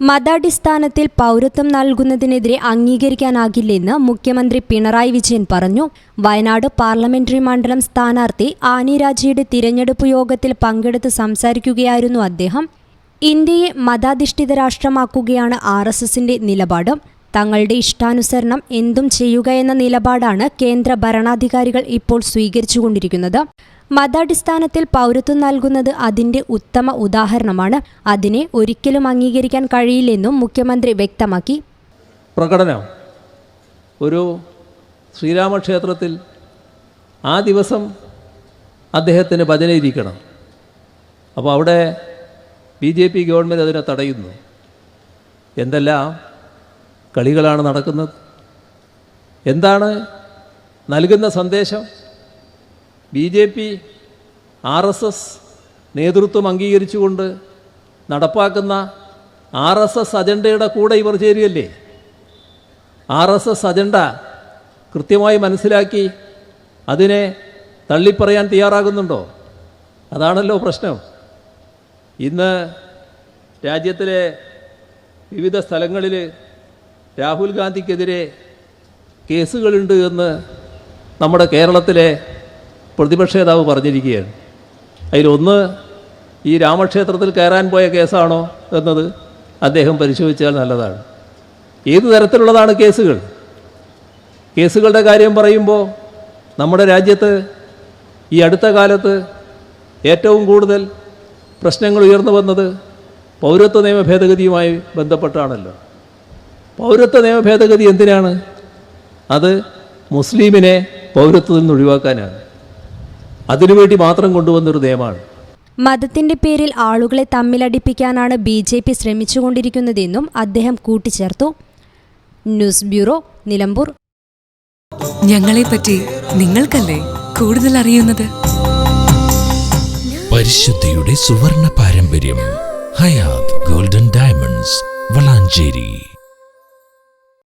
മതാടിസ്ഥാനത്തിൽ പൗരത്വം നൽകുന്നതിനെതിരെ അംഗീകരിക്കാനാകില്ലെന്ന് മുഖ്യമന്ത്രി പിണറായി വിജയൻ പറഞ്ഞു. വയനാട് പാർലമെന്ററി മണ്ഡലം സ്ഥാനാർത്ഥി ആനി രാജയുടെ തിരഞ്ഞെടുപ്പ് യോഗത്തിൽ പങ്കെടുത്ത് സംസാരിക്കുകയായിരുന്നു അദ്ദേഹം. ഇന്ത്യയെ മതാധിഷ്ഠിത രാഷ്ട്രമാക്കുകയാണ് RSSന്റെ നിലപാട്. തങ്ങളുടെ ഇഷ്ടാനുസരണം എന്തും ചെയ്യുകയെന്ന നിലപാടാണ് കേന്ദ്ര ഭരണാധികാരികൾ ഇപ്പോൾ സ്വീകരിച്ചുകൊണ്ടിരിക്കുന്നത്. മതാടിസ്ഥാനത്തിൽ പൗരത്വം നൽകുന്നത് അതിന്റെ ഉത്തമ ഉദാഹരണമാണ്. അതിനെ ഒരിക്കലും അംഗീകരിക്കാൻ കഴിയില്ലെന്നും മുഖ്യമന്ത്രി വ്യക്തമാക്കി. പ്രകടനം ഒരു ശ്രീരാമക്ഷേത്രത്തിൽ ആ ദിവസം അദ്ദേഹത്തിന് ഭജനയിരിക്കണം. അപ്പോൾ അവിടെ BJP ഗവൺമെൻറ് അതിനെ തടയുന്നു. എന്തെല്ലാം കളികളാണ് നടക്കുന്നത്? എന്താണ് നൽകുന്ന സന്ദേശം? BJP RSS നേതൃത്വം അംഗീകരിച്ചുകൊണ്ട് നടപ്പാക്കുന്ന RSS അജണ്ടയുടെ കൂടെ ഇവർ ചേരുകയല്ലേ? RSS അജണ്ട കൃത്യമായി മനസ്സിലാക്കി അതിനെ തള്ളിപ്പറയാൻ തയ്യാറാകുന്നുണ്ടോ? അതാണല്ലോ പ്രശ്നം. ഇന്ന് രാജ്യത്തിലെ വിവിധ സ്ഥലങ്ങളിൽ രാഹുൽ ഗാന്ധിക്കെതിരെ കേസുകളുണ്ട് എന്ന് നമ്മുടെ കേരളത്തിലെ പ്രതിപക്ഷ നേതാവ് പറഞ്ഞിരിക്കുകയാണ്. അതിലൊന്ന് ഈ രാമക്ഷേത്രത്തിൽ കയറാൻ പോയ കേസാണോ എന്നത് അദ്ദേഹം പരിശോധിച്ചാൽ നല്ലതാണ്. ഏത് തരത്തിലുള്ളതാണ് കേസുകൾ? കേസുകളുടെ കാര്യം പറയുമ്പോൾ നമ്മുടെ രാജ്യത്ത് ഈ അടുത്ത കാലത്ത് ഏറ്റവും കൂടുതൽ പ്രശ്നങ്ങൾ ഉയർന്നു വന്നത് പൗരത്വ നിയമ ഭേദഗതിയുമായി ബന്ധപ്പെട്ടാണല്ലോ. പൗരത്വ നിയമ ഭേദഗതി എന്തിനാണ്? അത് മുസ്ലിമിനെ പൗരത്വത്തിൽ നിന്ന് ഒഴിവാക്കാനാണ്. അതിനുവേണ്ടി മാത്രം കൊണ്ടുവന്നൊരു നിയമമാണ്. മതത്തിന്റെ പേരിൽ ആളുകളെ തമ്മിലടിപ്പിക്കാനാണ് BJP ശ്രമിച്ചുകൊണ്ടിരിക്കുന്നതെന്നും അദ്ദേഹം കൂട്ടിച്ചേർത്തു. News bureau, Nilambur. ഞങ്ങളെപ്പറ്റി നിങ്ങൾക്കല്ലേ കൂടുതൽ അറിയുന്നത്? പരിശുദ്ധിയുടെ സുവർണ പാരമ്പര്യം. Hayath golden diamonds, Valanchery.